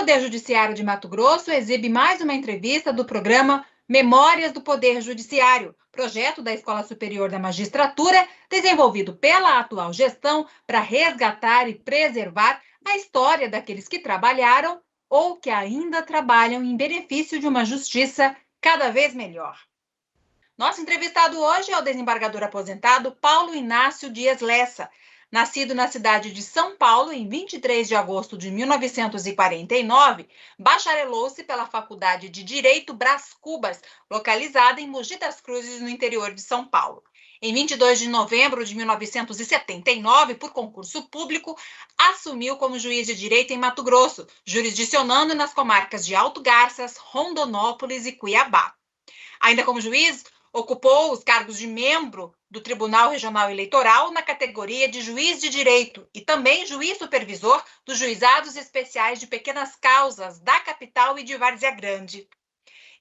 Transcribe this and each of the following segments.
Poder Judiciário de Mato Grosso exibe mais uma entrevista do programa Memórias do Poder Judiciário, projeto da Escola Superior da Magistratura, desenvolvido pela atual gestão para resgatar e preservar a história daqueles que trabalharam ou que ainda trabalham em benefício de uma justiça cada vez melhor. Nosso entrevistado hoje é o desembargador aposentado Paulo Inácio Dias Lessa. Nascido na cidade de São Paulo em 23 de agosto de 1949, bacharelou-se pela Faculdade de Direito Brás Cubas, localizada em Mogi das Cruzes, no interior de São Paulo. Em 22 de novembro de 1979, por concurso público, assumiu como juiz de direito em Mato Grosso, jurisdicionando nas comarcas de Alto Garças, Rondonópolis e Cuiabá. Ainda como juiz, ocupou os cargos de membro do Tribunal Regional Eleitoral na categoria de juiz de direito e também juiz supervisor dos juizados especiais de pequenas causas da capital e de Várzea Grande.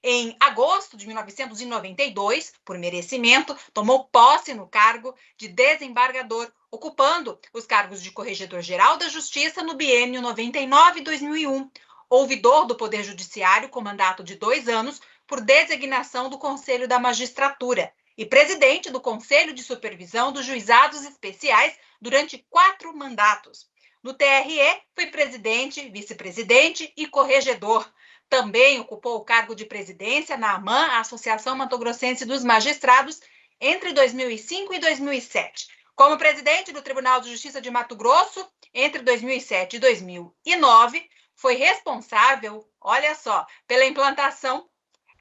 Em agosto de 1992, por merecimento, tomou posse no cargo de desembargador, ocupando os cargos de Corregedor-Geral da Justiça no biênio 99-2001, ouvidor do Poder Judiciário com mandato de 2 anos, por designação do Conselho da Magistratura, e presidente do Conselho de Supervisão dos Juizados Especiais durante 4 mandatos. No TRE, foi presidente, vice-presidente e corregedor. Também ocupou o cargo de presidência na AMAN, a Associação Mato-Grossense dos Magistrados, entre 2005 e 2007. Como presidente do Tribunal de Justiça de Mato Grosso, entre 2007 e 2009, foi responsável, olha só, pela implantação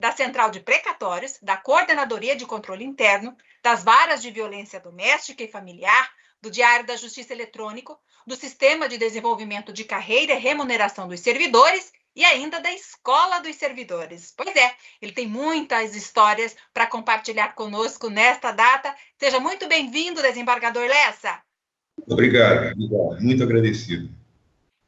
da Central de Precatórios, da Coordenadoria de Controle Interno, das Varas de Violência Doméstica e Familiar, do Diário da Justiça Eletrônico, do Sistema de Desenvolvimento de Carreira e Remuneração dos Servidores e ainda da Escola dos Servidores. Pois é, ele tem muitas histórias para compartilhar conosco nesta data. Seja muito bem-vindo, desembargador Lessa. Obrigado, muito agradecido.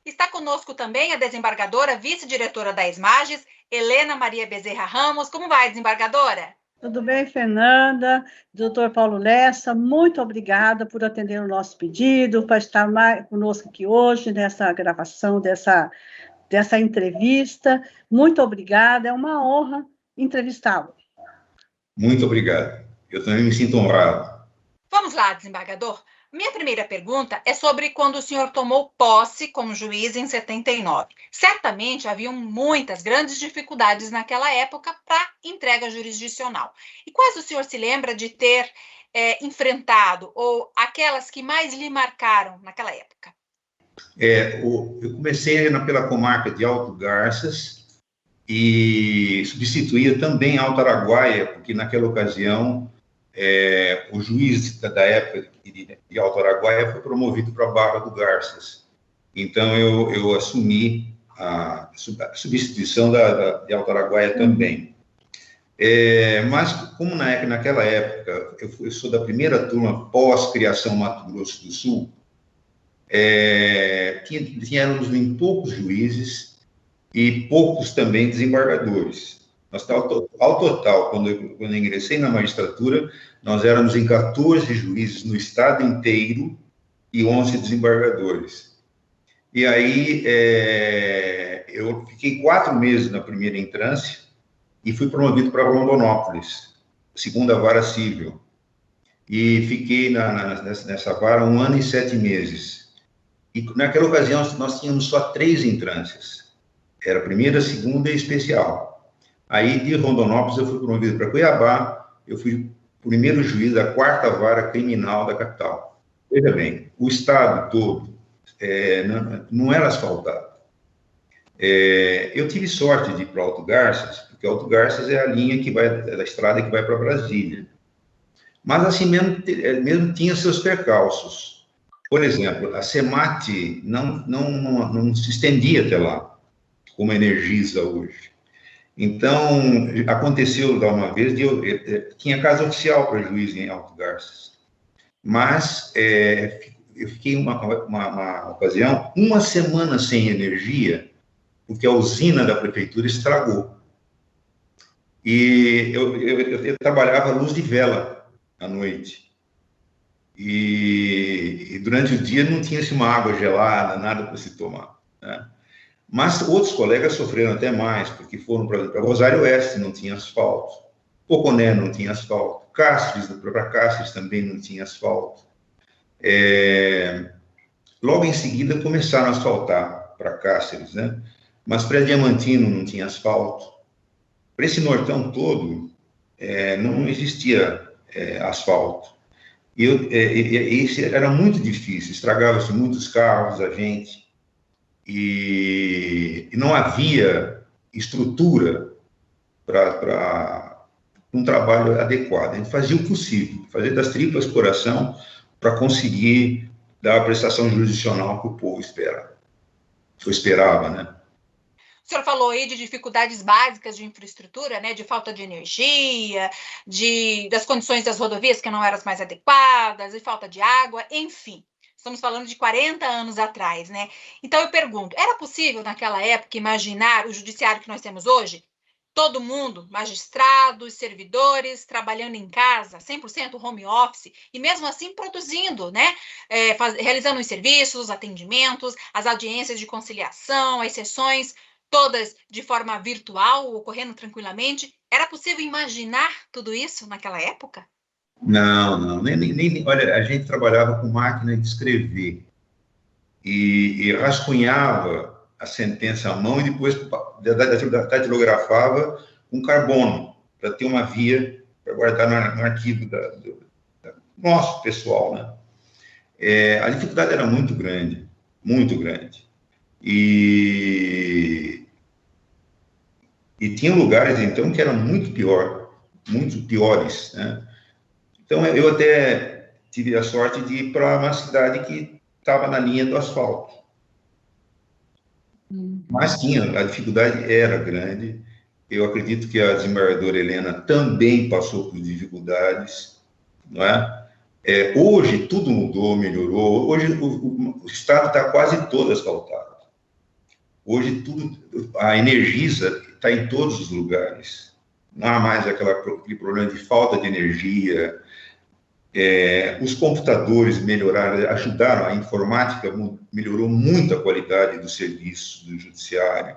Está conosco também a desembargadora, vice-diretora da ESMAGES, Helena Maria Bezerra Ramos. Como vai, desembargadora? Tudo bem, Fernanda? Doutor Paulo Lessa, muito obrigada por atender o nosso pedido, para estar conosco aqui hoje, nessa gravação dessa entrevista. Muito obrigada, é uma honra entrevistá-lo. Muito obrigado. Eu também me sinto honrado. Vamos lá, desembargador. Minha primeira pergunta é sobre quando o senhor tomou posse como juiz em 79. Certamente haviam muitas grandes dificuldades naquela época para entrega jurisdicional. E quais o senhor se lembra de ter enfrentado, ou aquelas que mais lhe marcaram naquela época? Eu comecei pela comarca de Alto Garças e substituía também Alto Araguaia, porque naquela ocasião o juiz da época de Alto Araguaia foi promovido para a Barra do Garças. Então, eu assumi a substituição de Alto Araguaia também. Mas, como naquela época, eu sou da primeira turma pós-criação Mato Grosso do Sul, tínhamos em poucos juízes e poucos também desembargadores. Ao total, quando eu ingressei na magistratura, nós éramos em 14 juízes no estado inteiro e 11 desembargadores. E aí, eu fiquei 4 meses na primeira entrância e fui promovido para Rondonópolis, segunda vara civil. E fiquei nessa vara 1 ano e 7 meses. E naquela ocasião, nós tínhamos só 3 entrâncias. Era a primeira, segunda e especial. Aí, de Rondonópolis, eu fui promovido para Cuiabá, eu fui primeiro juiz da 4ª Vara Criminal da capital. Veja bem, o estado todo não era asfaltado. Eu tive sorte de ir para Alto Garças, porque Alto Garças é a linha que vai, da estrada que vai para Brasília. Mas assim mesmo tinha seus percalços. Por exemplo, a CEMAT não se estendia até lá, como a Energisa hoje. Então, aconteceu de uma vez, tinha casa oficial para juiz em Alto Garças, mas eu fiquei uma ocasião, 1 semana sem energia, porque a usina da prefeitura estragou. E eu trabalhava à luz de vela à noite. E durante o dia não tinha uma água gelada, nada para se tomar, né? Mas outros colegas sofreram até mais, porque foram, por exemplo, para Rosário Oeste não tinha asfalto, Poconé não tinha asfalto, Cáceres, para Cáceres também não tinha asfalto. Logo em seguida começaram a asfaltar para Cáceres, né? Mas para Diamantino não tinha asfalto. Para esse nortão todo, não existia asfalto. E isso era muito difícil, estragava-se muitos carros, a gente, e não havia estrutura para um trabalho adequado. A gente fazia o possível, fazia das tripas coração para conseguir dar a prestação jurisdicional que o povo esperava, né? O senhor falou aí de dificuldades básicas de infraestrutura, né, de falta de energia, das condições das rodovias que não eram as mais adequadas, de falta de água, enfim. Estamos falando de 40 anos atrás, né? Então eu pergunto, era possível naquela época imaginar o judiciário que nós temos hoje? Todo mundo, magistrados, servidores, trabalhando em casa, 100% home office, e mesmo assim produzindo, né? Realizando os serviços, os atendimentos, as audiências de conciliação, as sessões, todas de forma virtual, ocorrendo tranquilamente. Era possível imaginar tudo isso naquela época? Não. Olha, a gente trabalhava com máquina de escrever e rascunhava a sentença à mão e depois datilografava com carbono, para ter uma via para guardar no arquivo do nosso pessoal, né? A dificuldade era muito grande, muito grande. E tinha lugares, então, que eram muito piores, né? Então, eu até tive a sorte de ir para uma cidade que estava na linha do asfalto. Mas a dificuldade era grande. Eu acredito que a desembargadora Helena também passou por dificuldades, não é? Hoje tudo mudou, melhorou. Hoje o estado está quase todo asfaltado. Hoje a Energisa está em todos os lugares. Não há mais aquele problema de falta de energia. Os computadores melhoraram, ajudaram, a informática melhorou muito a qualidade do serviço do judiciário.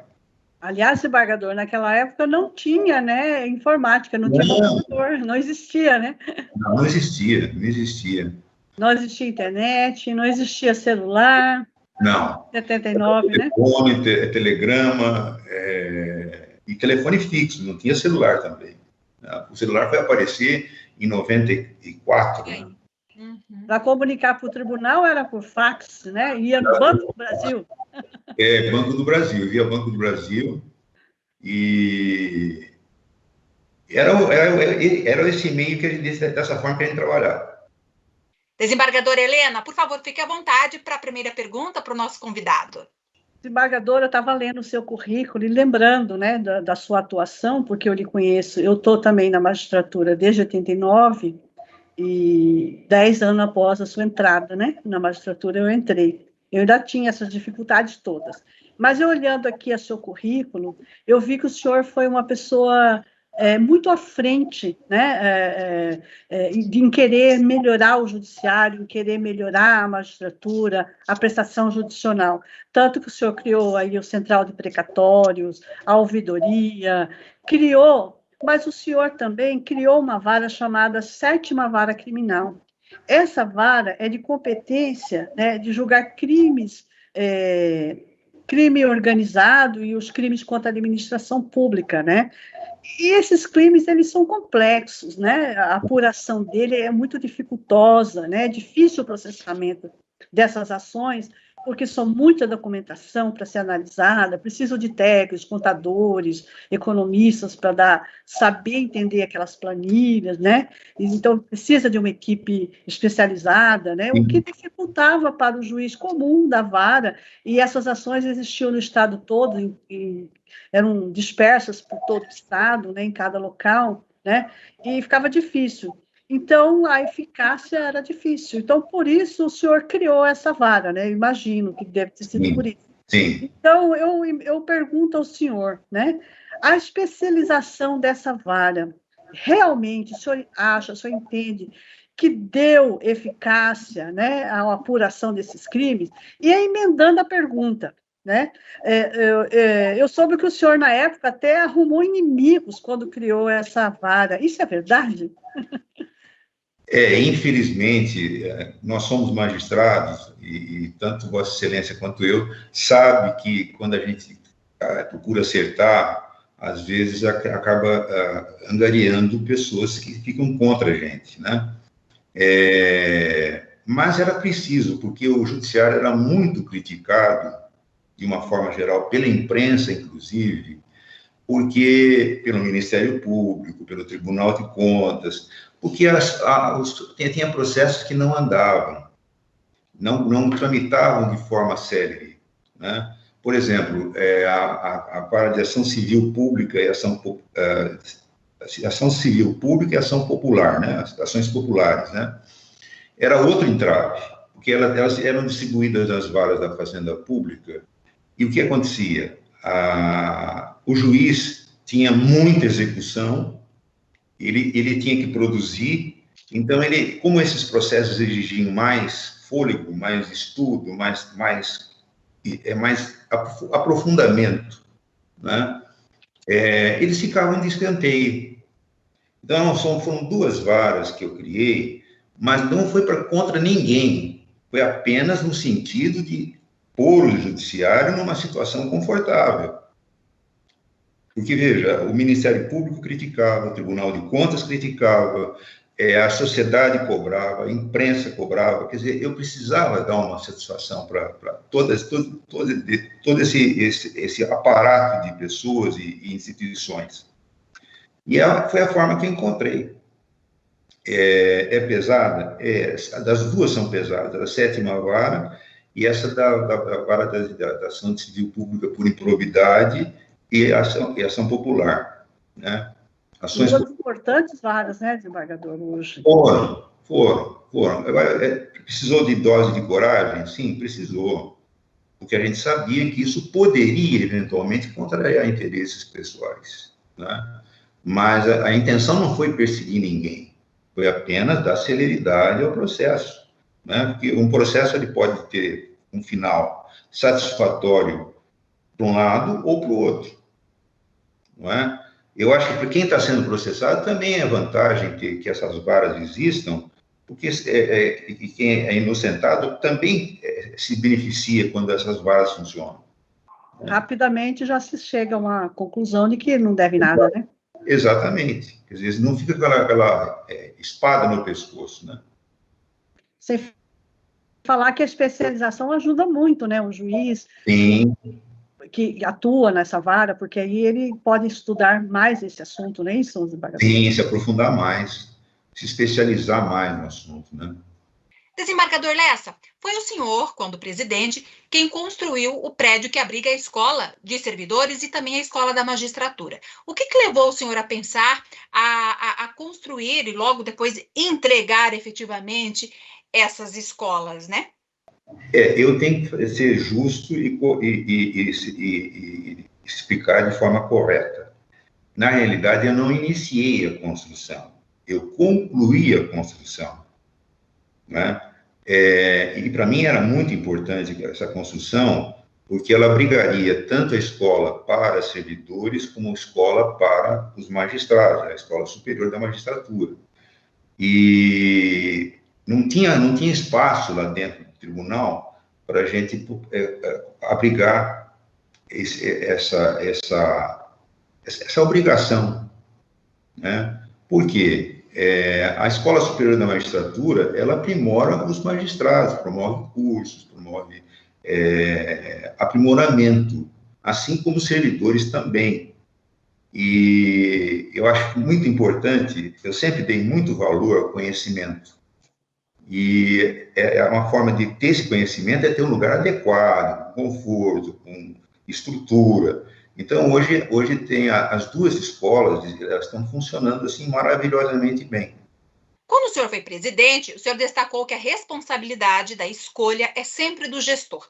Aliás, desembargador, naquela época não tinha, né, informática, não tinha computador, não existia, né? Não existia. Não existia internet, não existia celular. Não. 79, né? Telefone, telegrama e telefone fixo, não tinha celular também. O celular foi aparecer em 94, né? Para comunicar para o tribunal era por fax, né? Ia no Banco do Brasil. Banco do Brasil, via Banco do Brasil, e era esse meio que a gente, dessa forma que a gente trabalhava. Desembargadora Helena, por favor, fique à vontade para a primeira pergunta para o nosso convidado. Desembargadora, eu estava lendo o seu currículo e lembrando, né, da sua atuação, porque eu lhe conheço, eu estou também na magistratura desde 89, e 10 anos após a sua entrada, né, na magistratura eu entrei. Eu ainda tinha essas dificuldades todas. Mas eu olhando aqui o seu currículo, eu vi que o senhor foi uma pessoa muito à frente, né, em querer melhorar o judiciário, em querer melhorar a magistratura, a prestação judicial. Tanto que o senhor criou aí o Central de Precatórios, a ouvidoria, mas o senhor também criou uma vara chamada 7ª Vara Criminal. Essa vara é de competência, né, de julgar crimes, crime organizado e os crimes contra a administração pública, né? E esses crimes, eles são complexos, né? A apuração dele é muito dificultosa, né? É difícil o processamento dessas ações, porque são muita documentação para ser analisada, preciso de técnicos, contadores, economistas para saber entender aquelas planilhas, né? Então, precisa de uma equipe especializada, né? O que dificultava para o juiz comum da vara, e essas ações existiam no estado todo, eram dispersas por todo o estado, né? Em cada local, né? E ficava difícil. Então, a eficácia era difícil. Então, por isso, o senhor criou essa vara, né? Eu imagino que deve ter sido por isso. Sim. Então, eu pergunto ao senhor, né? A especialização dessa vara, realmente, o senhor entende que deu eficácia, né, à apuração desses crimes? E aí, emendando a pergunta, né? Eu soube que o senhor, na época, até arrumou inimigos quando criou essa vara. Isso é verdade? Infelizmente, nós somos magistrados, e tanto Vossa Excelência quanto eu sabe que quando a gente procura acertar, às vezes acaba angariando pessoas que ficam contra a gente, né? Mas era preciso, porque o judiciário era muito criticado, de uma forma geral, pela imprensa, inclusive, porque pelo Ministério Público, pelo Tribunal de Contas, porque tinha processos que não andavam, não tramitavam de forma célere, né? Por exemplo, a vara de ação civil pública e ação civil pública e ação popular, né? As ações populares, né? Era outro entrave, porque elas eram distribuídas nas varas da Fazenda Pública, e o que acontecia? O juiz tinha muita execução, ele tinha que produzir, então, como esses processos exigiam mais fôlego, mais estudo, mais aprofundamento, né? Eles ficavam de escanteio. Então, foram 2 varas que eu criei, mas não foi contra ninguém, foi apenas no sentido de pôr o judiciário numa situação confortável. Porque, veja, o Ministério Público criticava, o Tribunal de Contas criticava, a sociedade cobrava, a imprensa cobrava, quer dizer, eu precisava dar uma satisfação para todo esse aparato de pessoas e instituições. E foi a forma que eu encontrei. É pesada? Das 2 são pesadas, a 7ª vara e essa da vara da ação civil pública por improbidade e ação popular, né? Ações importantes varas, né, desembargador, hoje? Foram. Agora, precisou de dose de coragem? Sim, precisou, porque a gente sabia que isso poderia, eventualmente, contrariar interesses pessoais, né? Mas a intenção não foi perseguir ninguém, foi apenas dar celeridade ao processo, né? Porque um processo ele pode ter um final satisfatório para um lado ou para o outro, não é? Eu acho que para quem está sendo processado também é vantagem que essas varas existam, porque quem é inocentado também se beneficia quando essas varas funcionam. Rapidamente já se chega a uma conclusão de que não deve nada, né? Exatamente. Quer dizer, não fica aquela espada no pescoço, né? Sem falar que a especialização ajuda muito, né? O juiz Sim. Que atua nessa vara, porque aí ele pode estudar mais esse assunto, não é isso, desembargador? Sim, se aprofundar mais, se especializar mais no assunto, né? Desembargador Lessa, foi o senhor, quando presidente, quem construiu o prédio que abriga a escola de servidores e também a escola da magistratura. O que levou o senhor a pensar, a construir e logo depois entregar efetivamente essas escolas, né? Eu tenho que ser justo e explicar de forma correta. Na realidade, eu não iniciei a construção, eu concluí a construção, né? E para mim era muito importante essa construção, porque ela abrigaria tanto a escola para servidores como a escola para os magistrados, a Escola Superior da Magistratura. E não tinha espaço lá dentro do tribunal para a gente abrigar essa obrigação, né? Por quê? A Escola Superior da Magistratura, ela aprimora os magistrados, promove cursos, promove aprimoramento, assim como os servidores também. E eu acho muito importante, eu sempre dei muito valor ao conhecimento. E uma forma de ter esse conhecimento é ter um lugar adequado, com conforto, com estrutura. Então, hoje tem as 2 escolas, elas estão funcionando assim maravilhosamente bem. Quando o senhor foi presidente, o senhor destacou que a responsabilidade da escolha é sempre do gestor,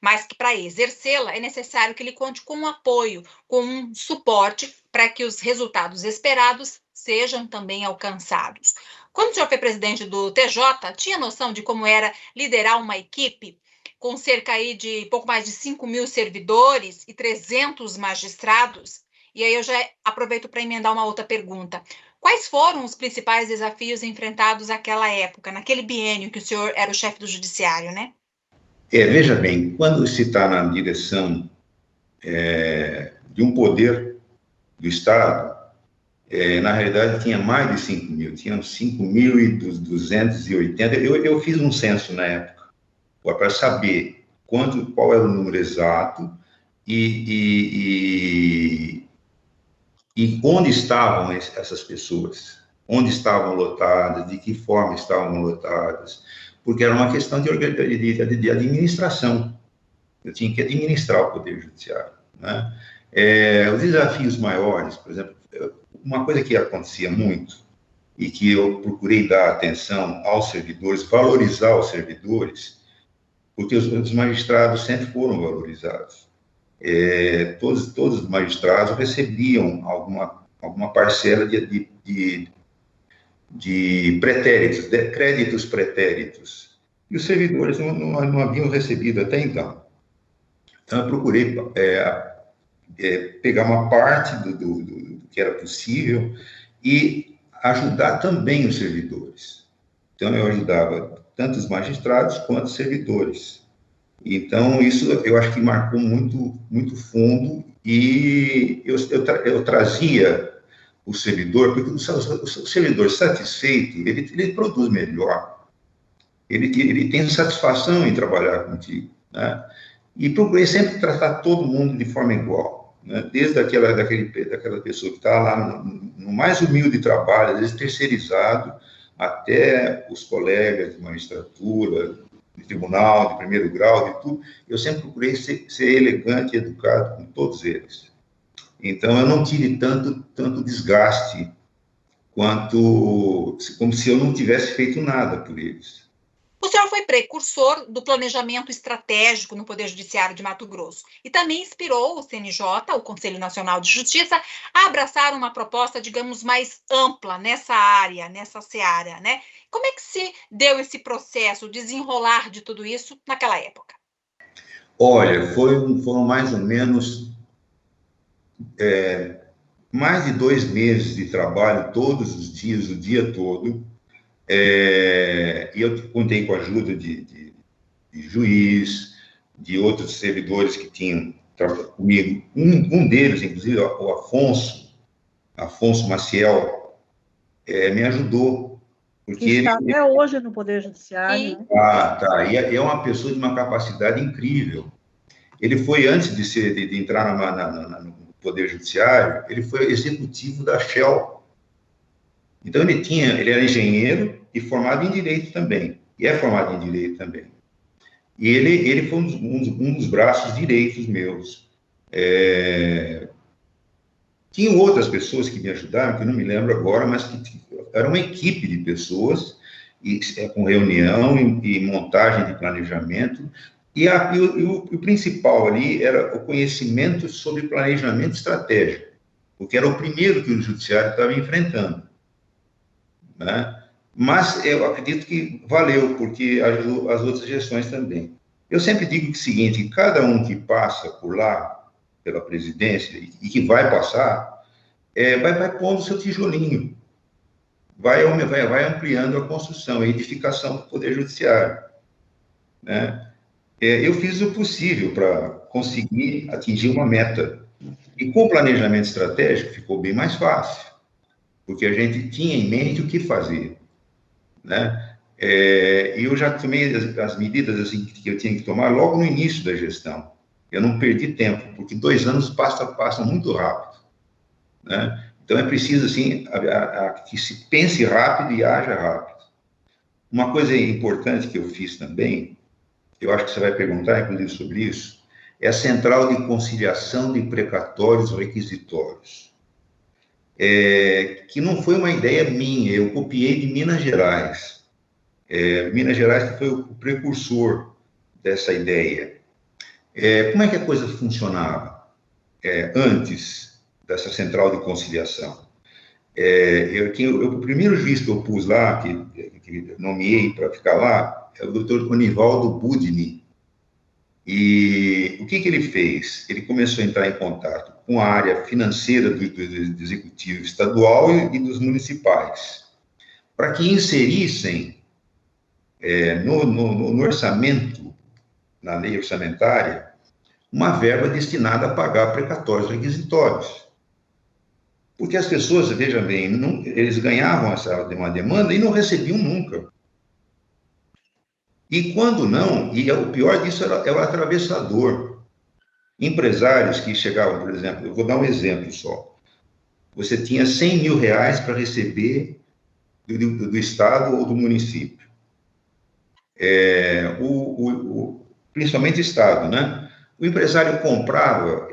mas que para exercê-la é necessário que ele conte com um apoio, com um suporte para que os resultados esperados sejam também alcançados. Quando o senhor foi presidente do TJ, tinha noção de como era liderar uma equipe com cerca aí de pouco mais de 5.000 servidores e 300 magistrados. E aí eu já aproveito para emendar uma outra pergunta. Quais foram os principais desafios enfrentados naquela época, naquele biênio que o senhor era o chefe do judiciário, né? Veja bem, quando se está na direção de um poder do Estado, na realidade tinha mais de 5.000, tinham 5.280. Eu fiz um censo na época, para saber qual era o número exato e onde estavam essas pessoas, onde estavam lotadas, de que forma estavam lotadas, porque era uma questão de administração. Eu tinha que administrar o Poder Judiciário, né? Os desafios maiores, por exemplo, uma coisa que acontecia muito e que eu procurei dar atenção aos servidores, valorizar os servidores, porque os magistrados sempre foram valorizados. Todos os magistrados recebiam alguma parcela de pretéritos, de créditos pretéritos, e os servidores não haviam recebido até então. Então, eu procurei pegar uma parte do que era possível e ajudar também os servidores. Então, eu ajudava tanto os magistrados quanto os servidores. Então, isso eu acho que marcou muito, muito fundo, e eu trazia o servidor, porque o servidor satisfeito, ele produz melhor, ele tem satisfação em trabalhar contigo, né? E procurei sempre tratar todo mundo de forma igual, né? Desde daquela pessoa que está lá no mais humilde trabalho, às vezes terceirizado, até os colegas de magistratura, de tribunal, de primeiro grau, de tudo. Eu sempre procurei ser elegante e educado com todos eles. Então, eu não tive tanto desgaste como se eu não tivesse feito nada por eles. O senhor foi precursor do planejamento estratégico no Poder Judiciário de Mato Grosso e também inspirou o CNJ, o Conselho Nacional de Justiça, a abraçar uma proposta, digamos, mais ampla nessa área, nessa seara, né? Como é que se deu esse processo, o desenrolar de tudo isso naquela época? Olha, foram mais ou menos mais de 2 meses de trabalho, todos os dias, o dia todo. E eu contei com a ajuda de juiz, de outros servidores que tinham trabalhado comigo. Um deles, inclusive, o Afonso Maciel, me ajudou. Porque ele está até hoje no Poder Judiciário. Né? Tá. E é uma pessoa de uma capacidade incrível. Ele foi, antes de entrar no Poder Judiciário, ele foi executivo da Shell. Então, ele era engenheiro e formado em Direito também, e é formado em Direito também. E ele foi um dos braços direitos meus. Tinham outras pessoas que me ajudaram, que eu não me lembro agora, mas que era uma equipe de pessoas, com reunião e montagem de planejamento, e o principal ali era o conhecimento sobre planejamento estratégico, porque era o primeiro que o Judiciário estava enfrentando, né? Mas eu acredito que valeu, porque ajudou as outras gestões também. Eu sempre digo o seguinte: cada um que passa por lá, pela presidência, e que vai passar, vai pondo o seu tijolinho, vai ampliando a construção, a edificação do Poder Judiciário, né? Eu fiz o possível para conseguir atingir uma meta. E com o planejamento estratégico ficou bem mais fácil, porque a gente tinha em mente o que fazer, né? Eu já tomei as medidas assim, que eu tinha que tomar logo no início da gestão. Eu não perdi tempo, porque 2 anos passam muito rápido, né? Então, é preciso, assim, que se pense rápido e haja rápido. Uma coisa importante que eu fiz também, eu acho que você vai perguntar, inclusive, sobre isso, é a Central de Conciliação de Precatórios Requisitórios, que não foi uma ideia minha, eu copiei de Minas Gerais. Minas Gerais que foi o precursor dessa ideia. Como é que a coisa funcionava antes dessa Central de Conciliação? O primeiro juiz que eu pus lá, que nomeei para ficar lá, é o doutor Onivaldo Budni. E o que ele fez? Ele começou a entrar em contato com a área financeira do executivo estadual e dos municipais, para que inserissem no orçamento, na lei orçamentária, uma verba destinada a pagar precatórios requisitórios. Porque as pessoas, veja bem, eles ganhavam uma demanda e não recebiam nunca. E quando não, e o pior disso é o atravessador. Empresários que chegavam, por exemplo, eu vou dar um exemplo só. Você tinha 100 mil reais para receber do Estado ou do município. Principalmente Estado, né? O empresário comprava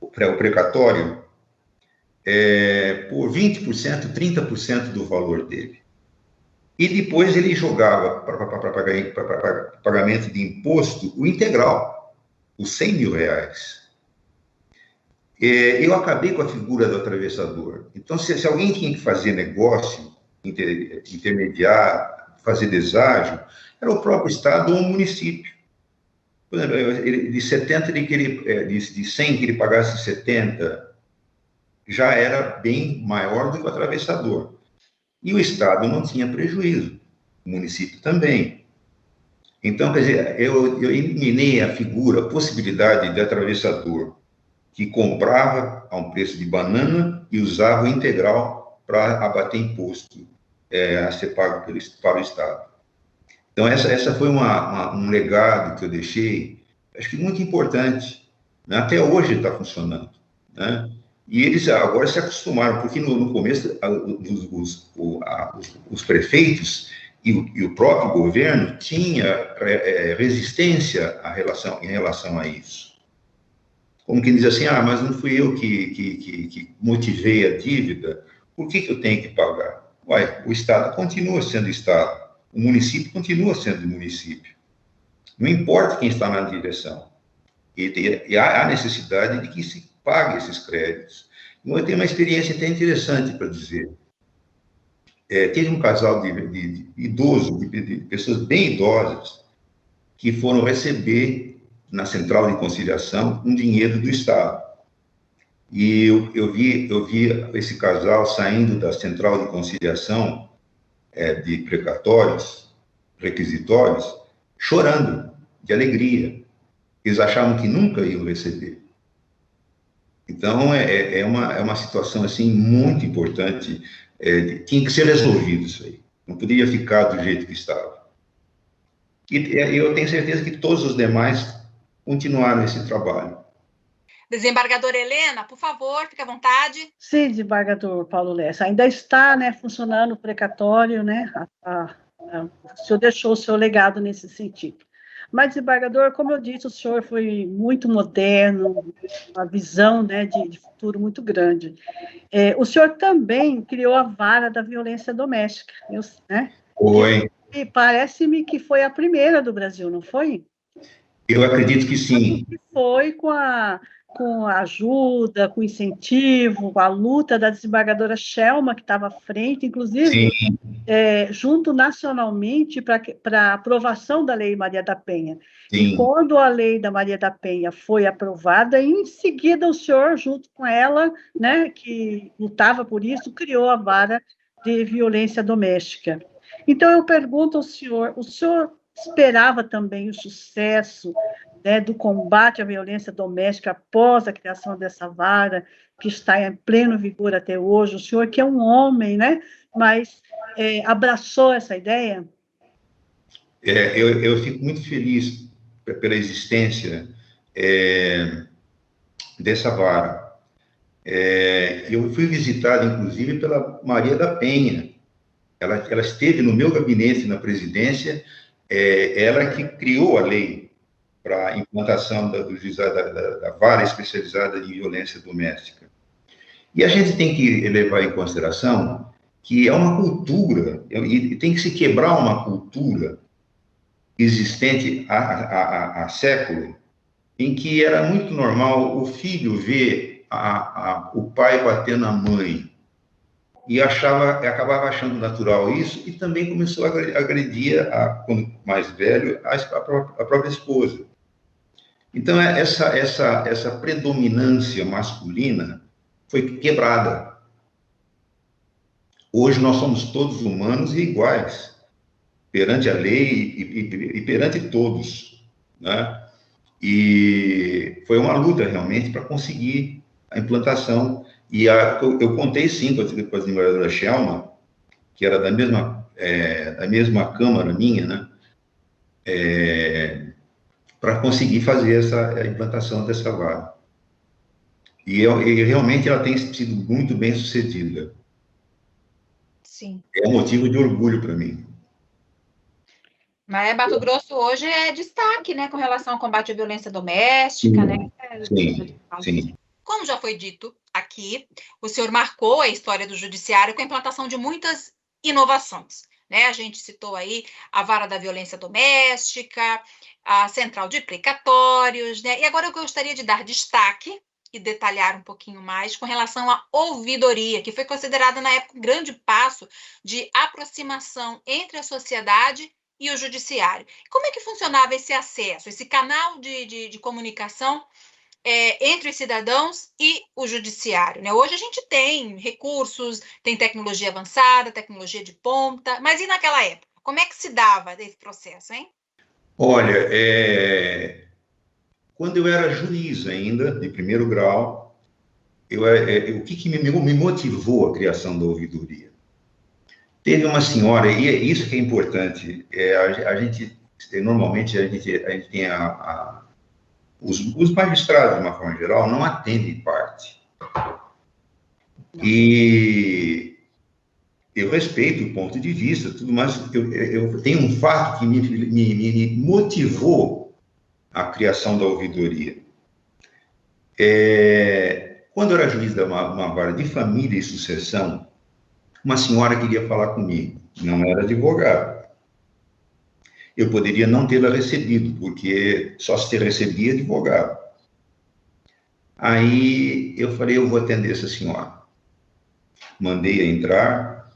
o precatório por 20%, 30% do valor dele. E depois ele jogava para pagamento de imposto o integral, os 100 mil reais. Eu acabei com a figura do atravessador. Então, se alguém tinha que fazer negócio, intermediar, fazer deságio, era o próprio Estado ou o município. Por exemplo, de 70, de 100 que ele pagasse 70, já era bem maior do que o atravessador. E o Estado não tinha prejuízo, o município também. Então, quer dizer, eu eliminei a figura, a possibilidade de atravessador que comprava a um preço de banana e usava o integral para abater imposto a ser pago para o Estado. Então, essa foi um legado que eu deixei, acho que muito importante, né? Até hoje está funcionando, né? E eles agora se acostumaram, porque no começo os prefeitos e o próprio governo tinha resistência em relação a isso. Como quem diz assim, mas não fui eu que motivei a dívida, por que eu tenho que pagar? Ué, o Estado continua sendo Estado, o município continua sendo município. Não importa quem está na direção. E há necessidade de que se pague esses créditos. Eu tenho uma experiência até interessante para dizer. Teve um casal de idosos, de pessoas bem idosas, que foram receber na central de conciliação um dinheiro do Estado. E eu vi esse casal saindo da central de conciliação de precatórios, requisitórios, chorando de alegria. Eles achavam que nunca iam receber. Então, é uma situação, assim, muito importante. Tinha que ser resolvido isso aí. Não poderia ficar do jeito que estava. E eu tenho certeza que todos os demais continuaram esse trabalho. Desembargadora Helena, por favor, fique à vontade. Sim, desembargador Paulo Lessa, ainda está, né, funcionando o precatório, né? O senhor deixou o seu legado nesse sentido. Mas, desembargador, como eu disse, o senhor foi muito moderno, uma visão, né, de futuro muito grande. O senhor também criou a vara da violência doméstica, né? Foi. E parece-me que foi a primeira do Brasil, não foi? Eu acredito que sim. Foi com a ajuda, com incentivo, com a luta da desembargadora Shelma, que estava à frente, inclusive, junto nacionalmente para a aprovação da Lei Maria da Penha. Sim. E quando a Lei da Maria da Penha foi aprovada, em seguida o senhor, junto com ela, né, que lutava por isso, criou a vara de violência doméstica. Então, eu pergunto ao senhor, o senhor esperava também o sucesso, né, do combate à violência doméstica após a criação dessa vara, que está em pleno vigor até hoje? O senhor que é um homem, né, mas abraçou essa ideia? Eu fico muito feliz pela existência dessa vara. Eu fui visitado, inclusive, pela Maria da Penha. Ela esteve no meu gabinete na presidência, ela que criou a lei para a implantação da vara especializada em violência doméstica. E a gente tem que levar em consideração que é uma cultura, e tem que se quebrar uma cultura existente há séculos, em que era muito normal o filho ver o pai bater na mãe. e acabava achando natural isso, e também começou a agredir, quando mais velho, a própria esposa. Então, essa predominância masculina foi quebrada. Hoje nós somos todos humanos e iguais, perante a lei e perante todos, né? E foi uma luta, realmente, para conseguir a implantação. E eu contei, sim, com a desembargadora Schelma, que era da mesma Câmara minha, né? Para conseguir fazer a implantação dessa vara. E realmente ela tem sido muito bem sucedida. Sim. É um motivo de orgulho para mim. Mas Mato Grosso hoje é destaque, né, com relação ao combate à violência doméstica, né? Sim. Como já foi dito aqui, o senhor marcou a história do judiciário com a implantação de muitas inovações, né? A gente citou aí a vara da violência doméstica, a central de precatórios, né? E agora eu gostaria de dar destaque e detalhar um pouquinho mais com relação à ouvidoria, que foi considerada na época um grande passo de aproximação entre a sociedade e o judiciário. Como é que funcionava esse acesso, esse canal de comunicação entre os cidadãos e o judiciário, né? Hoje a gente tem recursos, tem tecnologia avançada, tecnologia de ponta, mas e naquela época? Como é que se dava esse processo, hein? Olha, quando eu era juiz ainda, de primeiro grau, o que me motivou a criação da ouvidoria? Teve uma senhora, e isso que é importante, normalmente a gente tem os magistrados, de uma forma geral, não atendem parte. E eu respeito o ponto de vista, tudo, mas eu tenho um fato que me motivou a criação da ouvidoria. Quando eu era juiz de uma vara de família e sucessão, uma senhora queria falar comigo, não era advogada. Eu poderia não tê-la recebido, porque só se recebia advogado. Aí eu falei, eu vou atender essa senhora. Mandei-a entrar,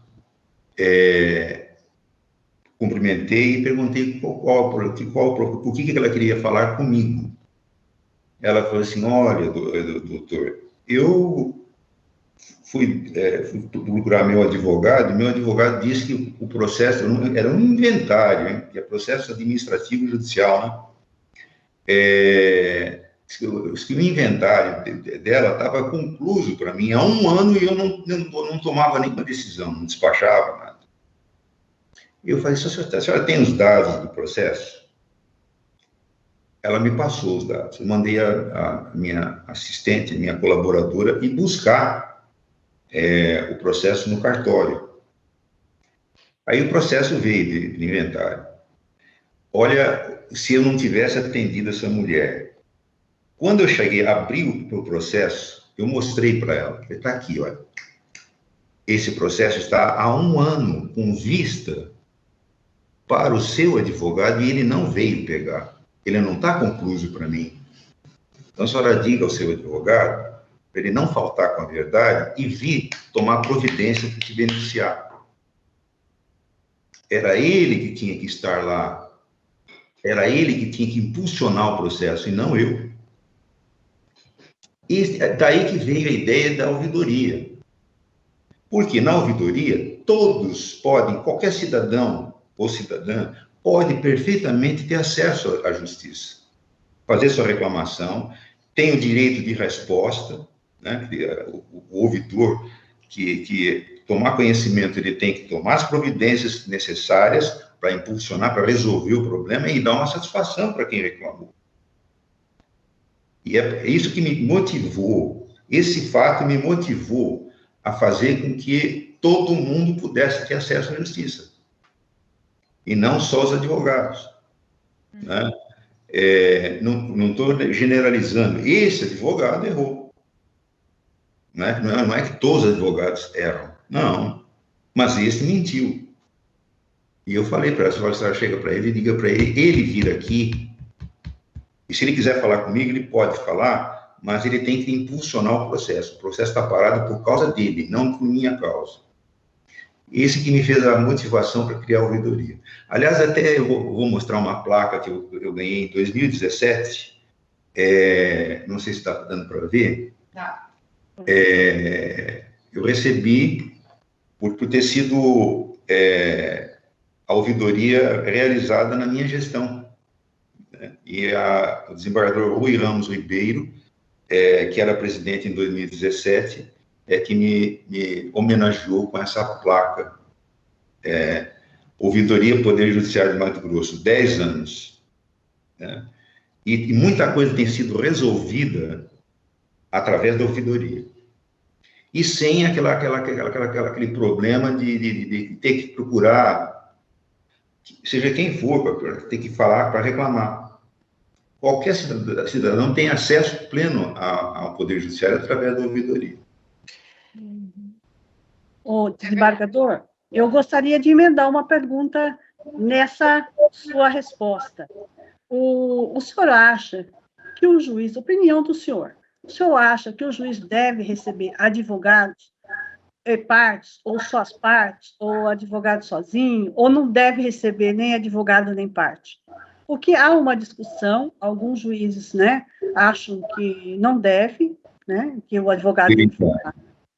cumprimentei e perguntei por que ela queria falar comigo. Ela falou assim, olha, doutor, eu fui procurar meu advogado disse que o processo era um inventário, hein, que é processo administrativo judicial, né? Que o inventário dela estava concluído para mim há 1 ano e eu não tomava nenhuma decisão, não despachava nada. Eu falei, a senhora tem os dados do processo? Ela me passou os dados. Eu mandei a minha assistente, minha colaboradora, ir buscar o processo no cartório. Aí o processo veio de inventário. Olha, se eu não tivesse atendido essa mulher, quando eu cheguei, abri o processo, eu mostrei para ela, está aqui, olha, esse processo está há 1 ano com vista para o seu advogado e ele não veio pegar, ele não está concluído para mim. Então a senhora diga ao seu advogado para ele não faltar com a verdade e vir tomar providência para te beneficiar. Era ele que tinha que estar lá, era ele que tinha que impulsionar o processo, e não eu. E daí que veio a ideia da ouvidoria. Porque na ouvidoria, todos podem, qualquer cidadão ou cidadã, pode perfeitamente ter acesso à justiça, fazer sua reclamação, tem o direito de resposta, né? O ouvidor que tomar conhecimento, ele tem que tomar as providências necessárias para impulsionar, para resolver o problema e dar uma satisfação para quem reclamou. E é isso que me motivou, esse fato me motivou a fazer com que todo mundo pudesse ter acesso à justiça, e não só os advogados, né? Não estou generalizando, esse advogado errou. Não é que todos os advogados erram, não, mas esse mentiu. E eu falei para ela, a senhora chega para ele e diga para ele vir aqui, e se ele quiser falar comigo, ele pode falar, mas ele tem que impulsionar o processo está parado por causa dele, não por minha causa. Esse que me fez a motivação para criar a ouvidoria. Aliás, até eu vou mostrar uma placa que eu ganhei em 2017, não sei se está dando para ver. Tá. Eu recebi, por ter sido a ouvidoria realizada na minha gestão. Né? E o desembargador Rui Ramos Ribeiro, que era presidente em 2017, que me homenageou com essa placa. Ouvidoria Poder Judiciário de Mato Grosso, 10 anos. Né? E muita coisa tem sido resolvida através da ouvidoria. E sem aquele problema de ter que procurar, seja quem for, para ter que falar, para reclamar. Qualquer cidadão tem acesso pleno ao Poder Judiciário através da ouvidoria. O desembargador, eu gostaria de emendar uma pergunta nessa sua resposta. O senhor acha que o juiz, opinião do senhor, o senhor acha que o juiz deve receber advogados e partes, ou só as partes, ou advogado sozinho, ou não deve receber nem advogado nem parte? Porque há uma discussão, alguns juízes, né, acham que não deve, né, que o advogado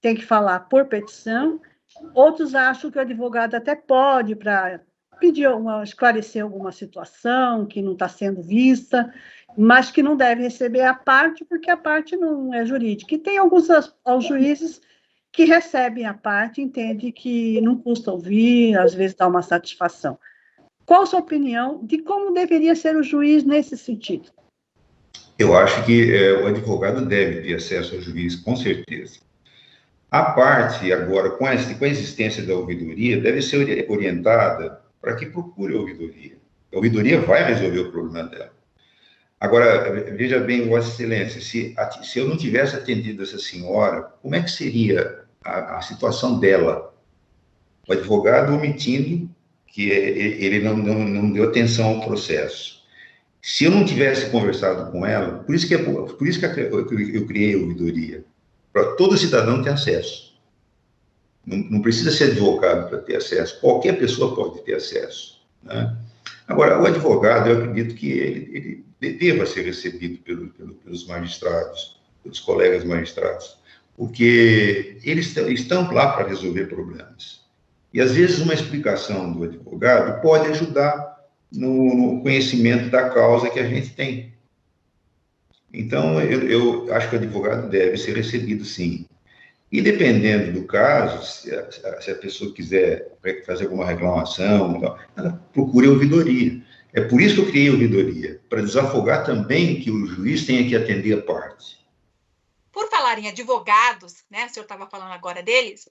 tem que falar por petição, outros acham que o advogado até pode para pedir esclarecer alguma situação que não está sendo vista, mas que não deve receber a parte, porque a parte não é jurídica. E tem alguns juízes que recebem a parte, entendem que não custa ouvir, às vezes dá uma satisfação. Qual a sua opinião de como deveria ser o juiz nesse sentido? Eu acho que o advogado deve ter acesso ao juiz, com certeza. A parte, agora, com a existência da ouvidoria, deve ser orientada para que procure a ouvidoria. A ouvidoria vai resolver o problema dela. Agora, veja bem, Vossa Excelência, se eu não tivesse atendido essa senhora, como é que seria a situação dela? O advogado omitindo que ele não deu atenção ao processo. Se eu não tivesse conversado com ela, por isso que eu criei a ouvidoria, para todo cidadão ter acesso. Não precisa ser advogado para ter acesso, qualquer pessoa pode ter acesso. Né? Agora, o advogado, eu acredito que ele deva ser recebido pelos magistrados, pelos colegas magistrados, porque eles estão lá para resolver problemas. E, às vezes, uma explicação do advogado pode ajudar no conhecimento da causa que a gente tem. Então, eu acho que o advogado deve ser recebido, sim. E, dependendo do caso, se a pessoa quiser fazer alguma reclamação, ela procure a ouvidoria. É por isso que eu criei a ouvidoria, para desafogar também que o juiz tenha que atender a parte. Por falar em advogados, né, o senhor estava falando agora deles,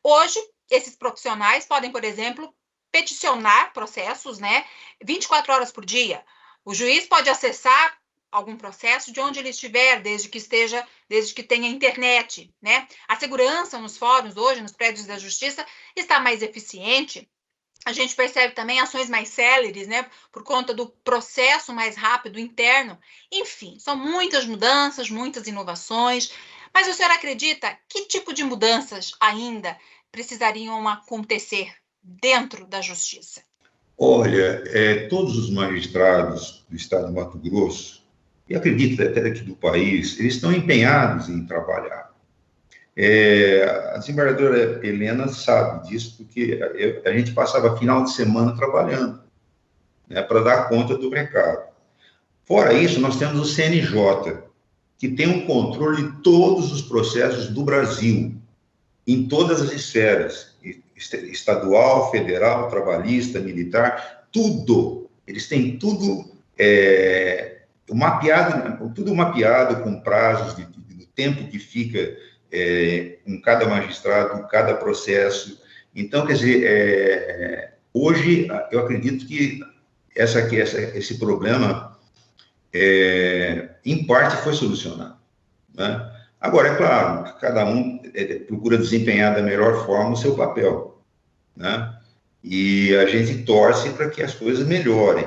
hoje, esses profissionais podem, por exemplo, peticionar processos, né, 24 horas por dia. O juiz pode acessar algum processo de onde ele estiver, desde que tenha internet, né? A segurança nos fóruns hoje, nos prédios da justiça, está mais eficiente. A gente percebe também ações mais céleres, né? Por conta do processo mais rápido interno. Enfim, são muitas mudanças, muitas inovações. Mas o senhor acredita que tipo de mudanças ainda precisariam acontecer dentro da justiça? Olha, todos os magistrados do estado de Mato Grosso, e acredito até daqui do país, eles estão empenhados em trabalhar. A desembargadora Helena sabe disso, porque a gente passava final de semana trabalhando, né, para dar conta do recado. Fora isso, nós temos o CNJ, que tem um controle de todos os processos do Brasil, em todas as esferas, estadual, federal, trabalhista, militar, tudo. Eles têm tudo mapeado com prazos do tempo que fica em cada magistrado, em cada processo. Então, quer dizer, hoje eu acredito que esse problema, em parte, foi solucionado. Né? Agora, é claro, cada um procura desempenhar da melhor forma o seu papel. Né? E a gente torce para que as coisas melhorem.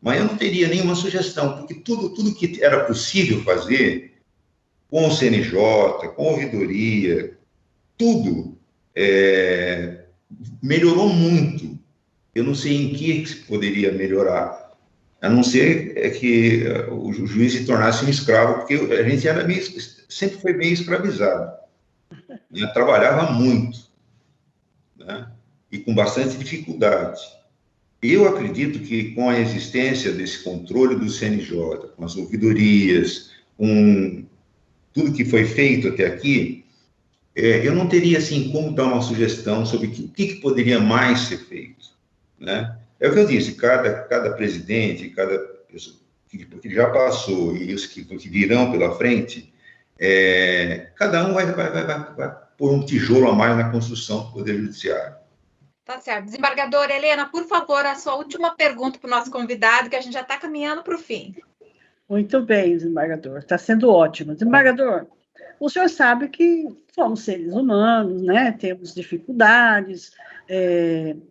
Mas eu não teria nenhuma sugestão, porque tudo que era possível fazer, com o CNJ, com a ouvidoria, tudo melhorou muito. Eu não sei em que se poderia melhorar, a não ser que o juiz se tornasse um escravo, porque a gente sempre foi bem escravizado. Trabalhava muito, né? E com bastante dificuldade. Eu acredito que com a existência desse controle do CNJ, com as ouvidorias, com tudo que foi feito até aqui, eu não teria, assim, como dar uma sugestão sobre o que poderia mais ser feito, né? É o que eu disse, cada presidente, cada pessoa que já passou e os que virão pela frente, cada um vai pôr um tijolo a mais na construção do Poder Judiciário. Tá certo. Desembargadora Helena, por favor, a sua última pergunta para o nosso convidado, que a gente já está caminhando para o fim. Muito bem, desembargador. Está sendo ótimo. Desembargador, o senhor sabe que somos seres humanos, né? Temos dificuldades,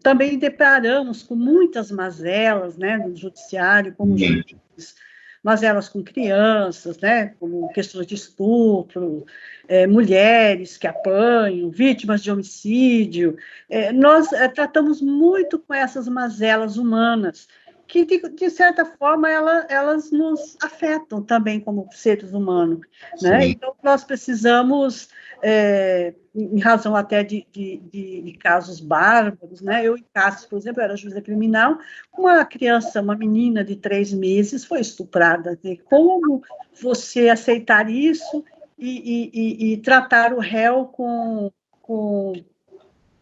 também deparamos com muitas mazelas, né, no judiciário, como juízes, mazelas com crianças, né, como questões de estupro, mulheres que apanham, vítimas de homicídio. Nós tratamos muito com essas mazelas humanas, que, de certa forma, elas nos afetam também como seres humanos, né? Então, nós precisamos, em razão até de casos bárbaros, né? Eu, em Cáceres, por exemplo, era juíza criminal, uma criança, uma menina de 3 meses foi estuprada. Né? Como você aceitar isso e tratar o réu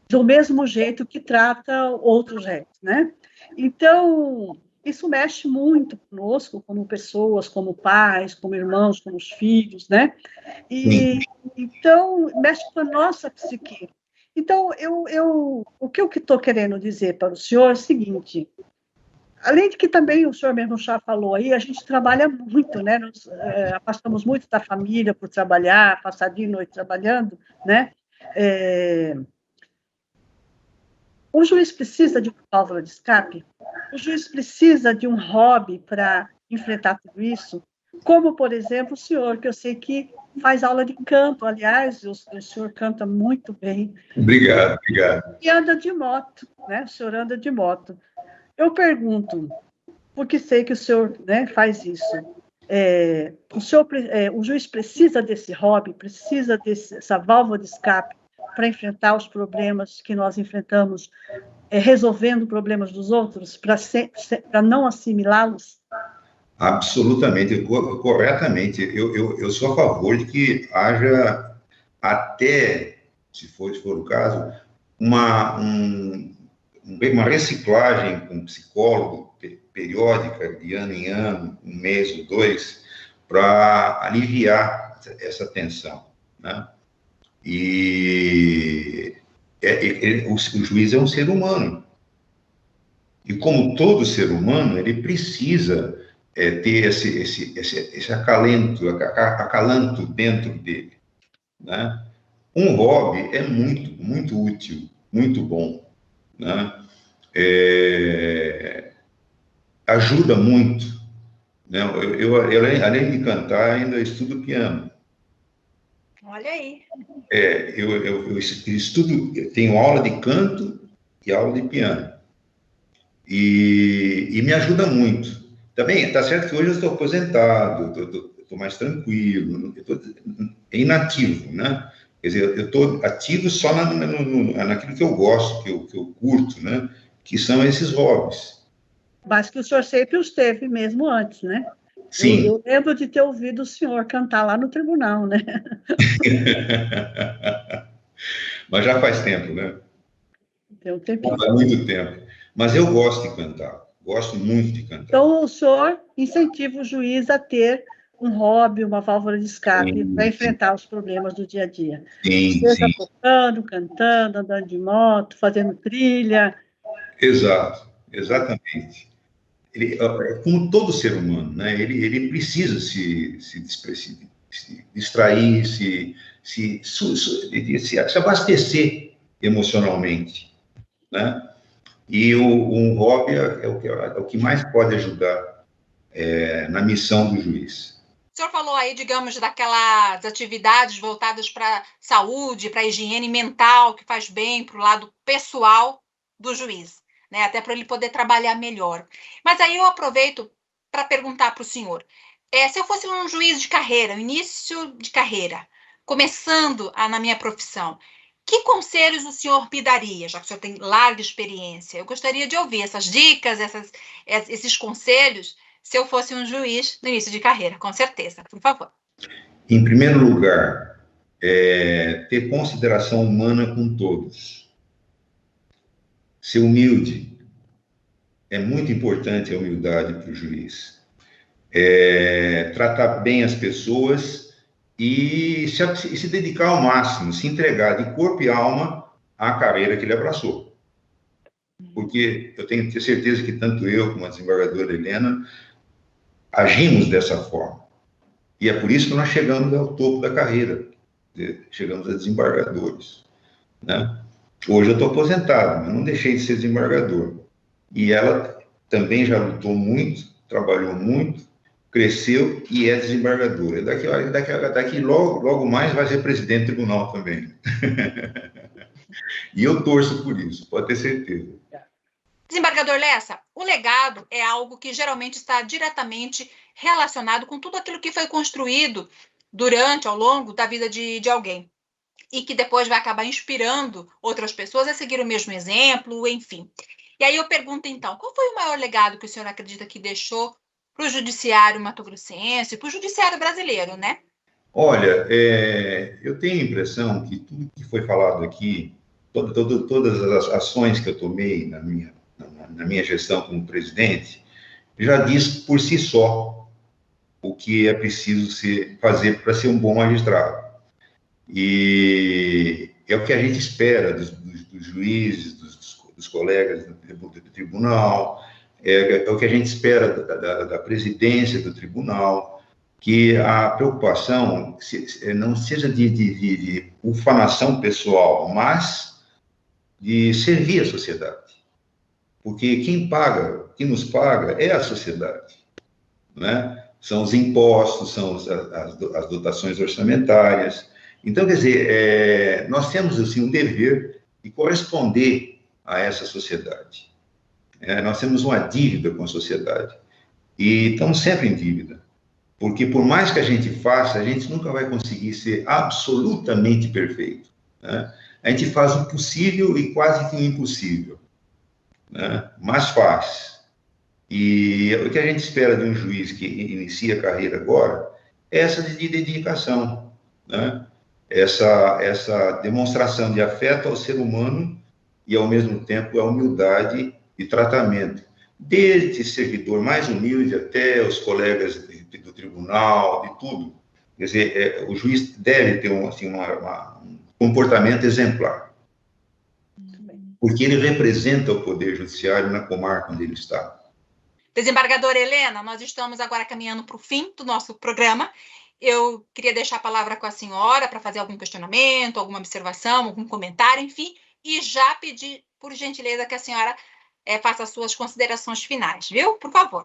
do mesmo jeito que trata outros réus, né? Então, isso mexe muito conosco, como pessoas, como pais, como irmãos, como filhos, né? Então, mexe com a nossa psique. Então, o que eu estou querendo dizer para o senhor é o seguinte: além de que também o senhor mesmo já falou aí, a gente trabalha muito, né? Nós afastamos muito da família por trabalhar, passar dia e noite trabalhando, né? O juiz precisa de uma válvula de escape? O juiz precisa de um hobby para enfrentar tudo isso? Como, por exemplo, o senhor, que eu sei que faz aula de canto, aliás, o senhor canta muito bem. Obrigado. E anda de moto, né? O senhor anda de moto. Eu pergunto, porque sei que o senhor, né, faz isso, o juiz precisa desse hobby, precisa dessa válvula de escape para enfrentar os problemas que nós enfrentamos, resolvendo problemas dos outros, para não assimilá-los? Absolutamente, corretamente. Eu sou a favor de que haja, até, se for o caso, uma reciclagem com psicólogo periódica, de ano em ano, um mês ou 2, para aliviar essa tensão, né? E o juiz é um ser humano. E como todo ser humano, ele precisa ter esse acalanto dentro dele, né? Um hobby é muito, muito útil, muito bom, né? Ajuda muito, né? Além de cantar, ainda estudo piano. Olha aí. Eu estudo, eu tenho aula de canto e aula de piano. E me ajuda muito. Também, está certo que hoje eu estou aposentado, estou mais tranquilo, estou inativo, né? Quer dizer, eu estou ativo só naquilo que eu gosto, que eu curto, né? Que são esses hobbies. Mas que o senhor sempre os teve mesmo antes, né? Sim. Eu lembro de ter ouvido o senhor cantar lá no tribunal, né? Mas já faz tempo, né? Tem um tempinho. Faz muito tempo. Mas eu gosto de cantar, gosto muito de cantar. Então, o senhor incentiva o juiz a ter um hobby, uma válvula de escape para enfrentar os problemas do dia a dia. Seja tocando, cantando, andando de moto, fazendo trilha. Exato, exatamente. Como todo ser humano, né? Ele precisa se distrair, se abastecer emocionalmente, né? E um hobby é o que mais pode ajudar na missão do juiz. senhor falou aí, digamos, daquelas atividades voltadas para saúde, para higiene mental, que faz bem para o lado pessoal do juiz, né? Até para ele poder trabalhar melhor. Mas aí eu aproveito para perguntar para o senhor, se eu fosse um juiz de carreira, início de carreira, começando na minha profissão, que conselhos o senhor me daria, já que o senhor tem larga experiência? Eu gostaria de ouvir essas dicas, esses conselhos, se eu fosse um juiz no início de carreira, com certeza, por favor. Em primeiro lugar, ter consideração humana com todos. Ser humilde. É muito importante a humildade para o juiz. Tratar bem as pessoas e se dedicar ao máximo, se entregar de corpo e alma à carreira que ele abraçou. Porque eu tenho certeza que tanto eu como a desembargadora Helena agimos dessa forma. E é por isso que nós chegamos ao topo da carreira, chegamos a desembargadores, né? Hoje eu estou aposentado, mas não deixei de ser desembargador. E ela também já lutou muito, trabalhou muito, cresceu e é desembargadora. Daqui logo mais vai ser presidente do tribunal também. E eu torço por isso, pode ter certeza. Desembargador Lessa, o legado é algo que geralmente está diretamente relacionado com tudo aquilo que foi construído ao longo da vida de alguém. E que depois vai acabar inspirando outras pessoas a seguir o mesmo exemplo, enfim. E aí eu pergunto, então, qual foi o maior legado que o senhor acredita que deixou para o judiciário mato-grossense, para o judiciário brasileiro, né? Olha, eu tenho a impressão que tudo que foi falado aqui, todas as ações que eu tomei na minha gestão como presidente, já diz por si só o que é preciso fazer para ser um bom magistrado. E é o que a gente espera dos juízes, dos colegas do tribunal, é o que a gente espera da presidência do tribunal, que a preocupação não seja de ufanação pessoal, mas de servir a sociedade. Porque quem nos paga é a sociedade, né? São os impostos, são as dotações orçamentárias. Então, quer dizer, nós temos assim, um dever de corresponder a essa sociedade. Nós temos uma dívida com a sociedade. E estamos sempre em dívida. Porque por mais que a gente faça, a gente nunca vai conseguir ser absolutamente perfeito, né? A gente faz o possível e quase que o impossível, né? Mas faz. E o que a gente espera de um juiz que inicia a carreira agora é essa de dedicação, né? Essa demonstração de afeto ao ser humano e, ao mesmo tempo, a humildade e tratamento, desde servidor mais humilde até os colegas do tribunal, de tudo. Quer dizer, o juiz deve ter um comportamento exemplar, porque ele representa o Poder Judiciário na comarca onde ele está. Desembargadora Helena, nós estamos agora caminhando para o fim do nosso programa. Eu queria deixar a palavra com a senhora para fazer algum questionamento, alguma observação, algum comentário, enfim, e já pedir, por gentileza, que a senhora faça as suas considerações finais, viu? Por favor.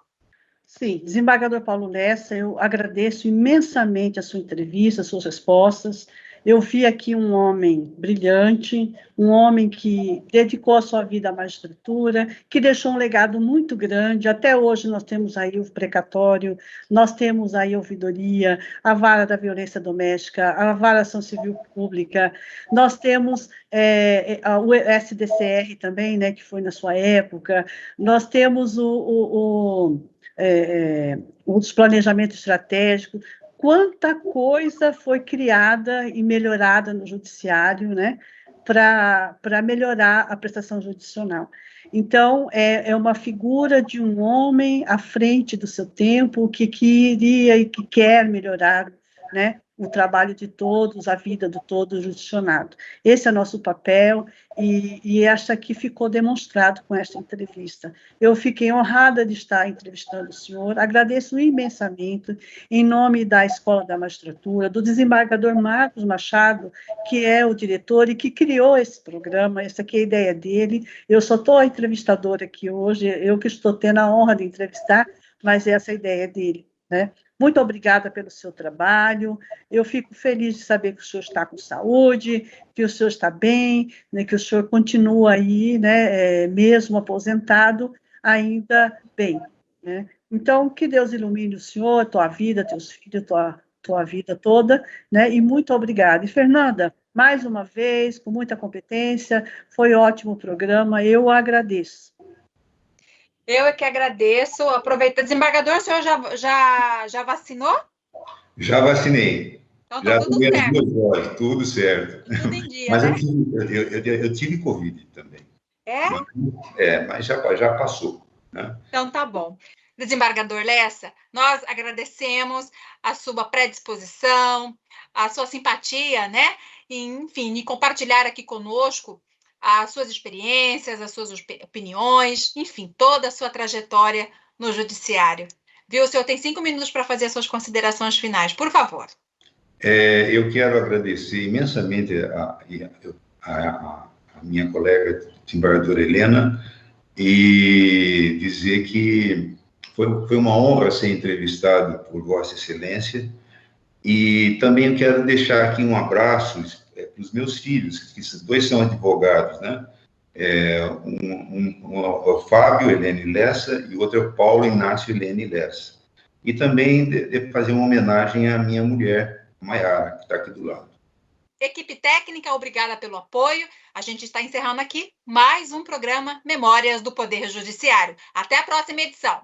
Sim, desembargador Paulo Lessa, eu agradeço imensamente a sua entrevista, as suas respostas. Eu vi aqui um homem brilhante, um homem que dedicou a sua vida à magistratura, que deixou um legado muito grande. Até hoje nós temos aí o precatório, nós temos aí a ouvidoria, a vara da violência doméstica, a vara da ação civil pública, nós temos o SDCR também, né, que foi na sua época, nós temos os planejamentos estratégicos. Quanta coisa foi criada e melhorada no judiciário, né, para melhorar a prestação judicional. Então, é uma figura de um homem à frente do seu tempo, que queria e que quer melhorar, né, o trabalho de todos, a vida de todo judicionado. Esse é nosso papel e acho que ficou demonstrado com esta entrevista. Eu fiquei honrada de estar entrevistando o senhor, agradeço imensamente, em nome da Escola da Magistratura, do desembargador Marcos Machado, que é o diretor e que criou esse programa, essa aqui é a ideia dele. Eu só estou a entrevistadora aqui hoje, eu que estou tendo a honra de entrevistar, mas essa é a ideia dele, né? Muito obrigada pelo seu trabalho. Eu fico feliz de saber que o senhor está com saúde, que o senhor está bem, né, que o senhor continua aí, né, mesmo aposentado, ainda bem, né? Então, que Deus ilumine o senhor, tua vida, teus filhos, tua vida toda, né? E muito obrigada. E, Fernanda, mais uma vez, com muita competência, foi ótimo o programa, eu agradeço. Eu é que agradeço. Aproveita. Desembargador, o senhor já vacinou? Já vacinei. Então tá Já tudo tomei as certo. 2 doses, tudo certo. Tudo em dia, Mas né? eu tive Covid também. É? Mas já passou, né? Então tá bom. Desembargador Lessa, nós agradecemos a sua predisposição, a sua simpatia, né? E, enfim, e compartilhar aqui conosco as suas experiências, as suas opiniões, enfim, toda a sua trajetória no judiciário. Viu? O senhor tem 5 minutos para fazer as suas considerações finais, por favor. Eu quero agradecer imensamente a minha colega, desembargadora Helena, e dizer que foi uma honra ser entrevistado por Vossa Excelência. E também eu quero deixar aqui um abraço para os meus filhos, que os 2 são advogados, né? O Fábio Helene Lessa e o outro é o Paulo Inácio Helene Lessa. E também de fazer uma homenagem à minha mulher, Maiara, que está aqui do lado. Equipe técnica, obrigada pelo apoio. A gente está encerrando aqui mais um programa Memórias do Poder Judiciário. Até a próxima edição.